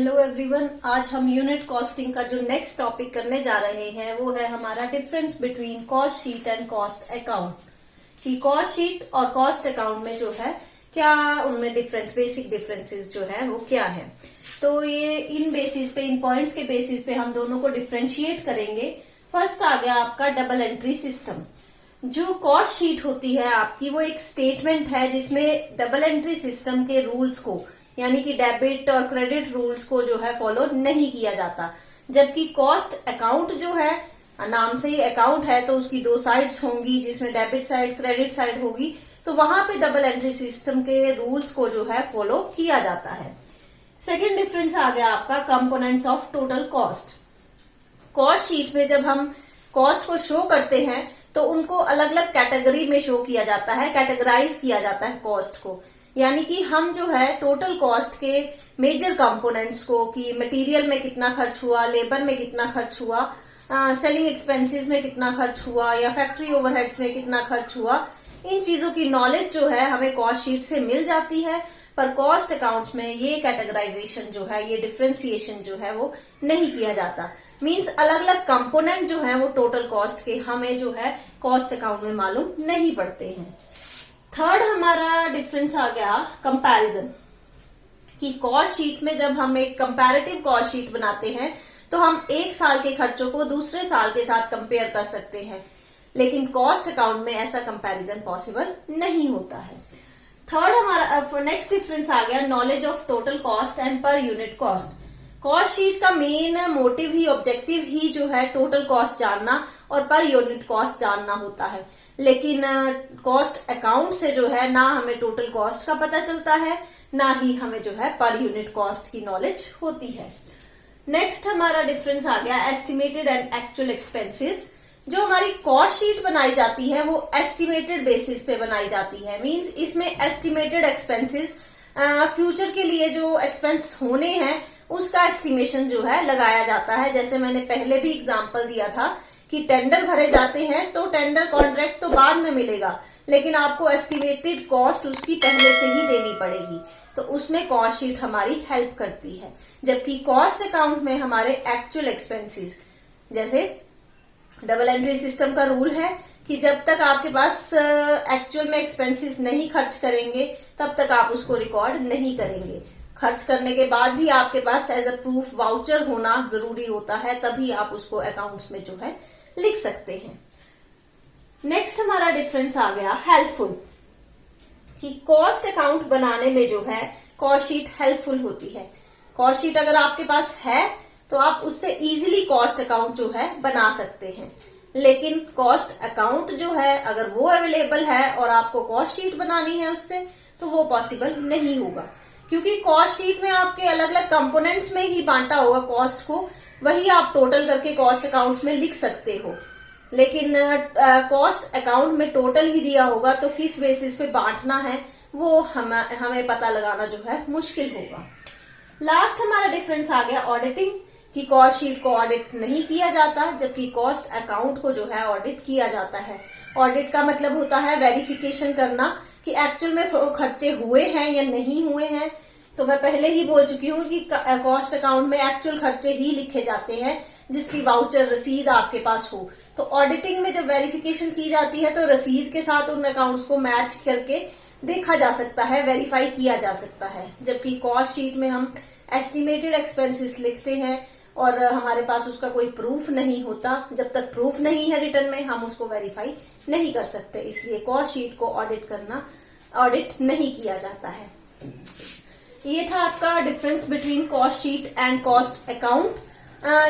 Hello everyone, आज हम unit costing का जो नेक्स्ट टॉपिक करने जा रहे हैं वो है हमारा difference between cost sheet and cost account. कि कॉस्ट शीट और कॉस्ट अकाउंट में जो है क्या उनमें डिफरेंस, बेसिक डिफरेंसेस जो है वो क्या है। तो ये इन बेसिस पे, इन पॉइंट्स के बेसिस पे हम दोनों को डिफ्रेंशिएट करेंगे। फर्स्ट आ गया आपका डबल एंट्री सिस्टम। जो कॉस्ट शीट होती है आपकी वो एक स्टेटमेंट है जिसमें डबल एंट्री सिस्टम के रूल्स को, यानी कि डेबिट और क्रेडिट रूल्स को जो है फॉलो नहीं किया जाता। जबकि कॉस्ट अकाउंट जो है, नाम से ही अकाउंट है तो उसकी दो साइड्स होंगी जिसमें डेबिट साइड क्रेडिट साइड होगी, तो वहां पे डबल एंट्री सिस्टम के रूल्स को जो है फॉलो किया जाता है। सेकेंड डिफरेंस आ गया आपका components of total cost. Cost sheet में जब हम कॉस्ट को शो करते हैं तो उनको अलग अलग कैटेगरी में शो किया जाता है, कैटेगराइज किया जाता है कॉस्ट को। यानी कि हम जो है टोटल कॉस्ट के मेजर कंपोनेंट्स को, कि मटेरियल में कितना खर्च हुआ, लेबर में कितना खर्च हुआ, सेलिंग एक्सपेंसेस में कितना खर्च हुआ या फैक्ट्री ओवरहेड्स में कितना खर्च हुआ, इन चीजों की नॉलेज जो है हमें कॉस्ट शीट से मिल जाती है। पर कॉस्ट अकाउंट्स में ये कैटेगराइजेशन जो है, ये डिफ्रेंसिएशन जो है वो नहीं किया जाता। मींस अलग अलग कंपोनेंट जो है वो टोटल कॉस्ट के हमें जो है कॉस्ट अकाउंट में मालूम नहीं पड़ते हैं। थर्ड हमारा डिफरेंस आ गया कंपैरिजन। कि कॉस्ट शीट में जब हम एक कंपैरेटिव कॉस्ट शीट बनाते हैं तो हम एक साल के खर्चों को दूसरे साल के साथ कंपेयर कर सकते हैं, लेकिन कॉस्ट अकाउंट में ऐसा कंपैरिजन पॉसिबल नहीं होता है। थर्ड हमारा नेक्स्ट डिफरेंस आ गया knowledge of total cost and per unit cost. Cost sheet का मेन मोटिव ही, ऑब्जेक्टिव ही जो है टोटल कॉस्ट जानना और पर यूनिट कॉस्ट जानना होता है। लेकिन कॉस्ट अकाउंट से जो है ना हमें टोटल कॉस्ट का पता चलता है, ना ही हमें जो है पर यूनिट कॉस्ट की नॉलेज होती है। नेक्स्ट हमारा डिफरेंस आ गया एस्टिमेटेड एंड एक्चुअल एक्सपेंसेस। जो हमारी कॉस्ट शीट बनाई जाती है वो एस्टिमेटेड बेसिस पे बनाई जाती है। मींस इसमें एस्टिमेटेड एक्सपेंसेस, फ्यूचर के लिए जो एक्सपेंस होने हैं उसका एस्टिमेशन जो है लगाया जाता है। जैसे मैंने पहले भी एग्जांपल दिया था कि टेंडर भरे जाते हैं तो टेंडर कॉन्ट्रैक्ट तो बाद में मिलेगा, लेकिन आपको एस्टिमेटेड कॉस्ट उसकी पहले से ही देनी पड़ेगी, तो उसमें कॉस्ट शीट हमारी हेल्प करती है। जबकि कॉस्ट अकाउंट में हमारे एक्चुअल एक्सपेंसेस, जैसे डबल एंट्री सिस्टम का रूल है कि जब तक आपके पास एक्चुअल में एक्सपेंसेस नहीं खर्च करेंगे तब तक आप उसको रिकॉर्ड नहीं करेंगे। खर्च करने के बाद भी आपके पास एज अ प्रूफ वाउचर होना जरूरी होता है, तभी आप उसको अकाउंट्स में जो है लिख सकते हैं। नेक्स्ट हमारा डिफरेंस आ गया हेल्पफुल। कि कॉस्ट अकाउंट बनाने में जो है कॉस्ट शीट हेल्पफुल होती है। कॉस्ट शीट अगर आपके पास है तो आप उससे इजीली कॉस्ट अकाउंट जो है बना सकते हैं। लेकिन कॉस्ट अकाउंट जो है अगर वो अवेलेबल है और आपको कॉस्ट शीट बनानी है उससे, तो वो पॉसिबल नहीं होगा, क्योंकि कॉस्ट शीट में आपके अलग अलग कंपोनेंट्स में ही बांटा होगा कॉस्ट को, वही आप टोटल करके कॉस्ट अकाउंट्स में लिख सकते हो। लेकिन कॉस्ट अकाउंट में टोटल ही दिया होगा तो किस बेसिस पे बांटना है वो हमें पता लगाना जो है मुश्किल होगा। लास्ट हमारा डिफरेंस आ गया ऑडिटिंग। कि कॉस्ट शीट को ऑडिट नहीं किया जाता, जबकि कॉस्ट अकाउंट को जो है ऑडिट किया जाता है। ऑडिट का मतलब होता है वेरिफिकेशन करना कि एक्चुअल में खर्चे हुए हैं या नहीं हुए हैं। तो मैं पहले ही बोल चुकी हूँ कि कॉस्ट अकाउंट में एक्चुअल खर्चे ही लिखे जाते हैं जिसकी वाउचर रसीद आपके पास हो। तो ऑडिटिंग में जब वेरिफिकेशन की जाती है तो रसीद के साथ उन अकाउंट्स को मैच करके देखा जा सकता है, वेरीफाई किया जा सकता है। जबकि कॉस्ट शीट में हम एस्टिमेटेड एक्सपेंसेस लिखते हैं और हमारे पास उसका कोई प्रूफ नहीं होता। जब तक प्रूफ नहीं है रिटर्न में, हम उसको वेरीफाई नहीं कर सकते, इसलिए कॉस्ट शीट को ऑडिट नहीं किया जाता है। ये था आपका difference between cost sheet and cost account.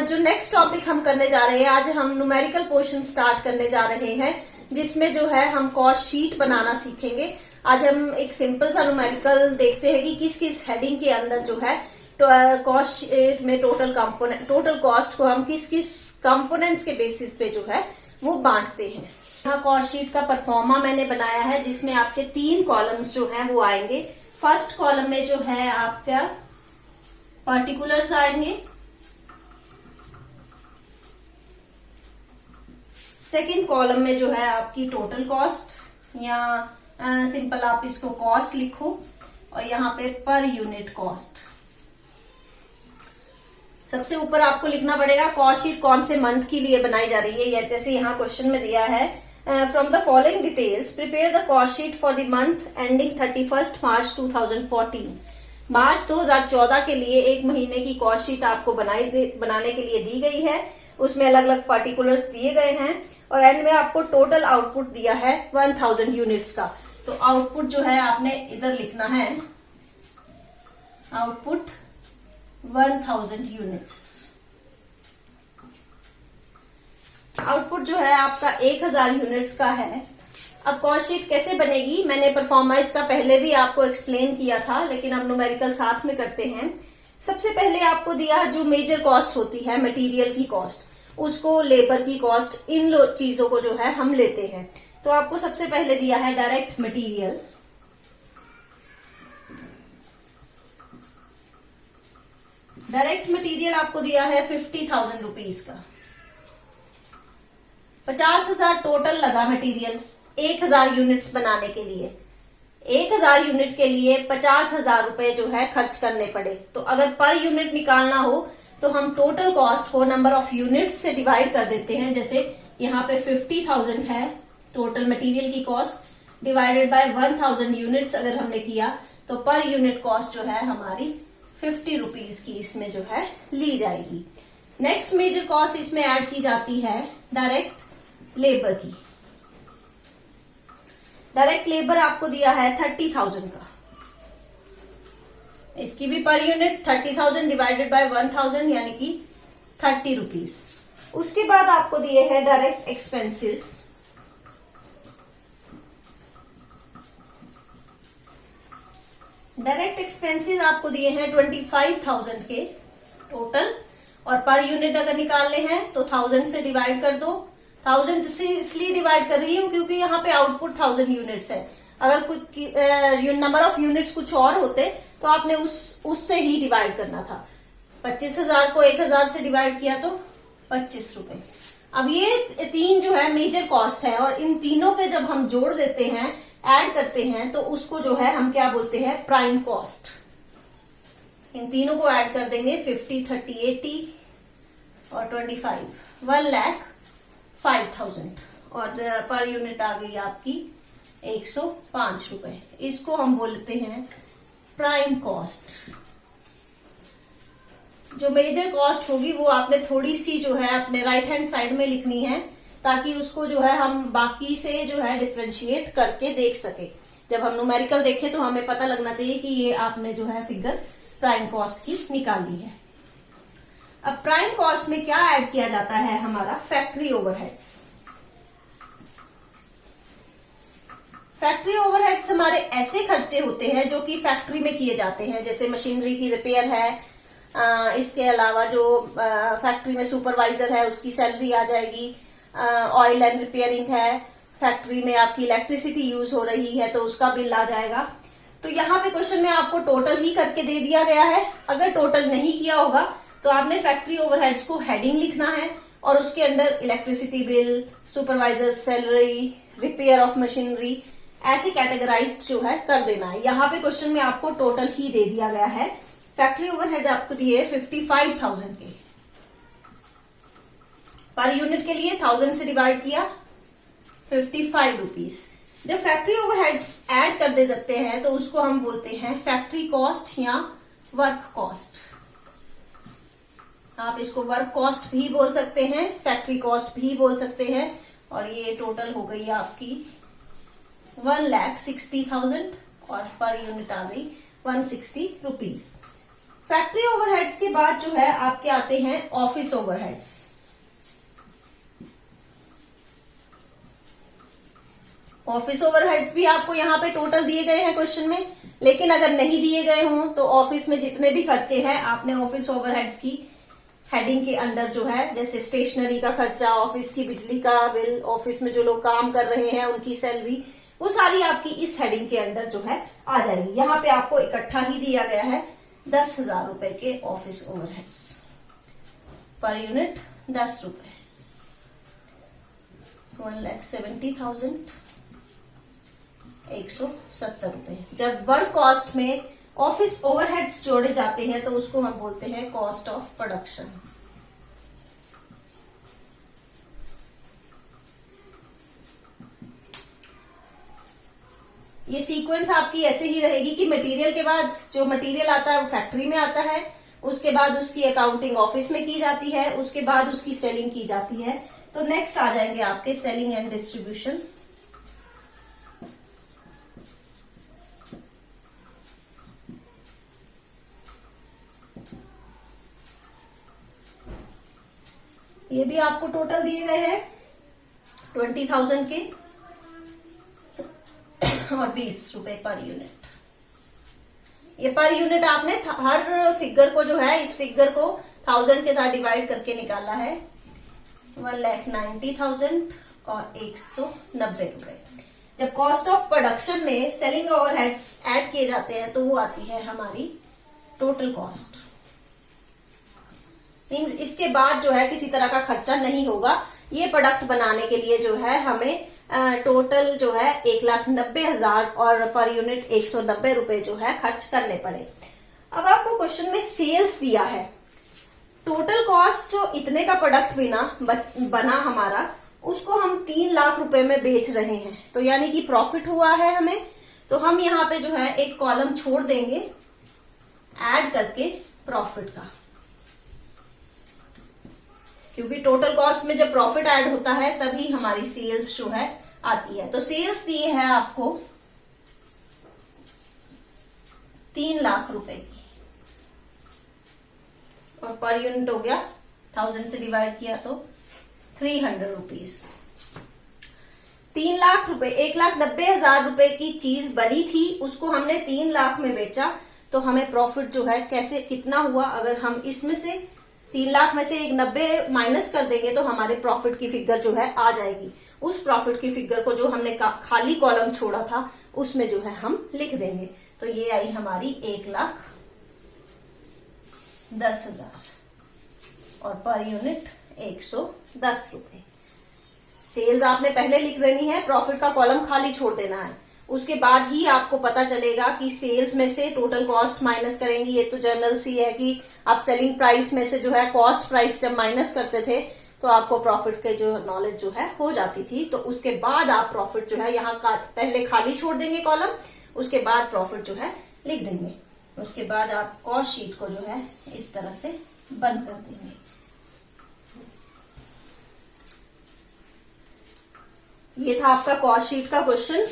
जो नेक्स्ट टॉपिक हम करने जा रहे हैं, आज हम न्यूमेरिकल पोर्शन स्टार्ट करने जा रहे हैं जिसमें जो है हम कॉस्ट शीट बनाना सीखेंगे। आज हम एक सिंपल सा न्यूमेरिकल देखते हैं कि किस किस हेडिंग के अंदर जो है कॉस्ट शीट में टोटल कॉस्ट को हम किस किस कंपोनेंट्स के बेसिस पे जो है वो बांटते हैं। यहाँ कॉस्ट शीट का परफॉर्मा मैंने बनाया है जिसमें आपके 3 कॉलम्स जो हैं वो आएंगे। फर्स्ट कॉलम में जो है आपका पर्टिकुलर्स आएंगे, सेकेंड कॉलम में जो है आपकी टोटल कॉस्ट, या सिंपल आप इसको कॉस्ट लिखो, और यहाँ पे पर यूनिट कॉस्ट। सबसे ऊपर आपको लिखना पड़ेगा कॉस्ट शीट कौन से मंथ के लिए बनाई जा रही है, या जैसे यहाँ क्वेश्चन में दिया है from the following details prepare the cost sheet for the month ending 31 मार्च 2014। मार्च 2014 के लिए एक महीने की कॉस्ट शीट आपको बनाने के लिए दी गई है। उसमें अलग अलग पर्टिकुलर्स दिए गए हैं और एंड में आपको टोटल आउटपुट दिया है 1000 यूनिट्स का। तो आउटपुट जो है आपने इधर लिखना है, आउटपुट 1000 यूनिट्स। आउटपुट जो है आपका 1000 यूनिट्स का है। अब कॉस्ट शीट कैसे बनेगी, मैंने परफॉर्मेंस का पहले भी आपको एक्सप्लेन किया था, लेकिन अब न्यूमेरिकल साथ में करते हैं। सबसे पहले आपको दिया जो मेजर कॉस्ट होती है मटेरियल की कॉस्ट, उसको लेबर की कॉस्ट, इन चीजों को जो है हम लेते हैं। तो आपको सबसे पहले दिया है डायरेक्ट मटेरियल। डायरेक्ट मटेरियल आपको दिया है 50,000 रुपीज का। 50,000 टोटल लगा मटेरियल 1000 यूनिट्स बनाने के लिए। 1000 यूनिट के लिए 50,000 रुपए जो है खर्च करने पड़े। तो अगर पर यूनिट निकालना हो तो हम टोटल कॉस्ट को नंबर ऑफ यूनिट्स से डिवाइड कर देते हैं। जैसे यहाँ पे 50,000 है टोटल मटेरियल की कॉस्ट, डिवाइडेड बाय 1000 यूनिट्स अगर हमने किया तो पर यूनिट कॉस्ट जो है हमारी 50 रुपीज की इसमें जो है ली जाएगी। नेक्स्ट मेजर कॉस्ट इसमें ऐड की जाती है डायरेक्ट लेबर की। डायरेक्ट लेबर आपको दिया है 30,000 का। इसकी भी पर यूनिट 30,000 डिवाइडेड बाय 1000 यानी कि 30 रुपीज। उसके बाद आपको दिए हैं डायरेक्ट एक्सपेंसेस। डायरेक्ट एक्सपेंसेस आपको दिए हैं 25,000 के टोटल, और पर यूनिट अगर निकालने हैं तो 1000 से डिवाइड कर दो। 1000 से इसलिए डिवाइड कर रही हूं क्योंकि यहाँ पे आउटपुट 1000 यूनिट्स है। अगर कुछ नंबर ऑफ यूनिट्स कुछ और होते तो आपने उससे ही डिवाइड करना था। 25,000 को 1000 से डिवाइड किया तो 25 रुपए। अब ये तीन जो है मेजर कॉस्ट है, और इन तीनों के जब हम जोड़ देते हैं, ऐड करते हैं, तो उसको जो है हम क्या बोलते हैं, प्राइम कॉस्ट। इन तीनों को ऐड कर देंगे 50, 30, 80 और 25, 1,05,000, और पर यूनिट आ गई आपकी 105 रुपए। इसको हम बोलते हैं प्राइम कॉस्ट। जो मेजर कॉस्ट होगी वो आपने थोड़ी सी जो है अपने राइट हैंड साइड में लिखनी है, ताकि उसको जो है हम बाकी से जो है डिफरेंशिएट करके देख सके। जब हम न्यूमेरिकल देखें तो हमें पता लगना चाहिए कि ये आपने जो है फिगर प्राइम कॉस्ट की निकाली है। अब प्राइम कॉस्ट में क्या ऐड किया जाता है, हमारा फैक्ट्री ओवरहेड्स। फैक्ट्री ओवरहेड्स हमारे ऐसे खर्चे होते हैं जो कि फैक्ट्री में किए जाते हैं, जैसे मशीनरी की रिपेयर है, इसके अलावा जो फैक्ट्री में सुपरवाइजर है उसकी सैलरी आ जाएगी, ऑयल एंड रिपेयरिंग है, फैक्ट्री में आपकी इलेक्ट्रिसिटी यूज हो रही है तो उसका बिल आ जाएगा। तो यहाँ पे क्वेश्चन में आपको टोटल ही करके दे दिया गया है। अगर टोटल नहीं किया होगा तो आपने फैक्ट्री ओवरहेड्स को हेडिंग लिखना है और उसके अंदर electricity bill, supervisor salary, repair of machinery, ऐसे कैटेगराइज्ड जो है कर देना है। यहाँ पे क्वेश्चन में आपको टोटल ही दे दिया गया है। फैक्ट्री ओवरहेड आपको दिए 55,000 के। पर यूनिट के लिए 1000 से डिवाइड किया 55 रुपीज। जब फैक्ट्री ओवरहेड्स ऐड कर दे देते हैं तो उसको हम बोलते हैं फैक्ट्री कॉस्ट या वर्क कॉस्ट। आप इसको वर्क कॉस्ट भी बोल सकते हैं, फैक्ट्री कॉस्ट भी बोल सकते हैं। और ये टोटल हो गई आपकी 1,60,000 और पर यूनिट आ गई 160 रुपीज। फैक्ट्री ओवरहेड्स के बाद जो है आपके आते हैं ऑफिस ओवरहेड्स। ऑफिस ओवरहेड्स भी आपको यहाँ पे टोटल दिए गए हैं क्वेश्चन में, लेकिन अगर नहीं दिए गए हों तो ऑफिस में जितने भी खर्चे हैं आपने ऑफिस ओवरहेड्स की हेडिंग के अंदर जो है, जैसे स्टेशनरी का खर्चा, ऑफिस की बिजली का बिल, ऑफिस में जो लोग काम कर रहे हैं उनकी सैलरी, वो सारी आपकी इस हेडिंग के अंदर जो है आ जाएगी। यहाँ पे आपको इकट्ठा ही दिया गया है 10,000 रुपए के ऑफिस ओवरहेड्स, पर यूनिट 10 रुपए, 1,70,000, 170 रुपए। जब वर्क कॉस्ट में ऑफिस ओवरहेड्स जोड़े जाते हैं तो उसको हम बोलते हैं कॉस्ट ऑफ प्रोडक्शन। ये सीक्वेंस आपकी ऐसे ही रहेगी कि मटेरियल के बाद जो मटेरियल आता है वो फैक्ट्री में आता है, उसके बाद उसकी अकाउंटिंग ऑफिस में की जाती है, उसके बाद उसकी सेलिंग की जाती है। तो नेक्स्ट आ जाएंगे आपके सेलिंग एंड डिस्ट्रीब्यूशन। ये भी आपको टोटल दिए गए हैं 20,000 के और 20 रुपए पर यूनिट। ये पर यूनिट आपने हर फिगर को जो है, इस फिगर को 1000 के साथ डिवाइड करके निकाला है। 1,90,000 और 190 रुपए। जब कॉस्ट ऑफ प्रोडक्शन में सेलिंग ओवरहेड्स ऐड किए जाते हैं तो वो आती है हमारी टोटल कॉस्ट। मीन्स इसके बाद जो है किसी तरह का खर्चा नहीं होगा। ये प्रोडक्ट बनाने के लिए जो है हमें टोटल जो है 1,90,000 और पर यूनिट 190 रुपए जो है खर्च करने पड़े। अब आपको क्वेश्चन में सेल्स दिया है, टोटल कॉस्ट जो इतने का प्रोडक्ट बना हमारा, उसको हम 3 लाख रुपए में बेच रहे हैं, तो यानी कि प्रॉफिट हुआ है हमें। तो हम यहाँ पे जो है एक कॉलम छोड़ देंगे ऐड करके प्रॉफिट का, क्योंकि टोटल कॉस्ट में जब प्रॉफिट ऐड होता है तभी हमारी सेल्स जो है आती है। तो सेल्स दी है आपको 3 लाख रुपए की और पर यूनिट हो गया 1000 से डिवाइड किया तो 300 रुपीज। 3 लाख रुपए, 1,90,000 रुपए की चीज बनी थी, उसको हमने 3 लाख में बेचा, तो हमें प्रॉफिट जो है कैसे कितना हुआ, अगर हम इसमें से 3 लाख में से 190 माइनस कर देंगे तो हमारे प्रॉफिट की फिगर जो है आ जाएगी। उस प्रॉफिट की फिगर को जो हमने खाली कॉलम छोड़ा था उसमें जो है हम लिख देंगे। तो ये आई हमारी 1,10,000 और पर यूनिट 110 रुपए। सेल्स आपने पहले लिख देनी है, प्रॉफिट का कॉलम खाली छोड़ देना है, उसके बाद ही आपको पता चलेगा कि सेल्स में से टोटल कॉस्ट माइनस करेंगे। ये तो जनरल सी है कि आप सेलिंग प्राइस में से जो है कॉस्ट प्राइस जब माइनस करते थे तो आपको प्रॉफिट के जो नॉलेज जो है हो जाती थी। तो उसके बाद आप प्रॉफिट जो है यहाँ पहले खाली छोड़ देंगे कॉलम, उसके बाद प्रॉफिट जो है लिख देंगे। उसके बाद आप कॉस्ट शीट को जो है इस तरह से बंद कर देंगे। ये था आपका कॉस्ट शीट का क्वेश्चन।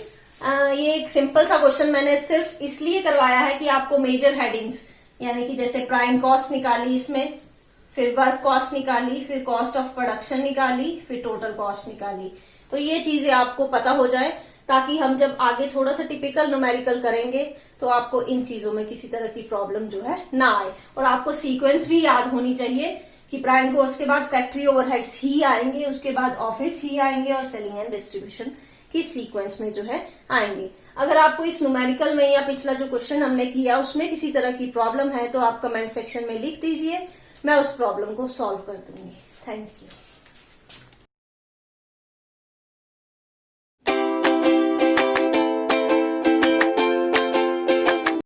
ये एक सिंपल सा क्वेश्चन मैंने सिर्फ इसलिए करवाया है कि आपको मेजर हेडिंग्स, यानी कि जैसे प्राइम कॉस्ट निकाली इसमें, फिर वर्क कॉस्ट निकाली, फिर कॉस्ट ऑफ प्रोडक्शन निकाली, फिर टोटल कॉस्ट निकाली, तो ये चीजें आपको पता हो जाए, ताकि हम जब आगे थोड़ा सा टिपिकल न्यूमेरिकल करेंगे तो आपको इन चीजों में किसी तरह की प्रॉब्लम जो है ना आए। और आपको सीक्वेंस भी याद होनी चाहिए कि प्राइम कॉस्ट के बाद फैक्ट्री ओवरहेड्स ही आएंगे, उसके बाद ऑफिस ही आएंगे और सेलिंग एंड डिस्ट्रीब्यूशन की सीक्वेंस में जो है आएंगे। अगर आपको इस न्यूमेरिकल में या पिछला जो क्वेश्चन हमने किया उसमें किसी तरह की प्रॉब्लम है तो आप कमेंट सेक्शन में लिख दीजिए, मैं उस प्रॉब्लम को सॉल्व कर दूंगी। Thank you.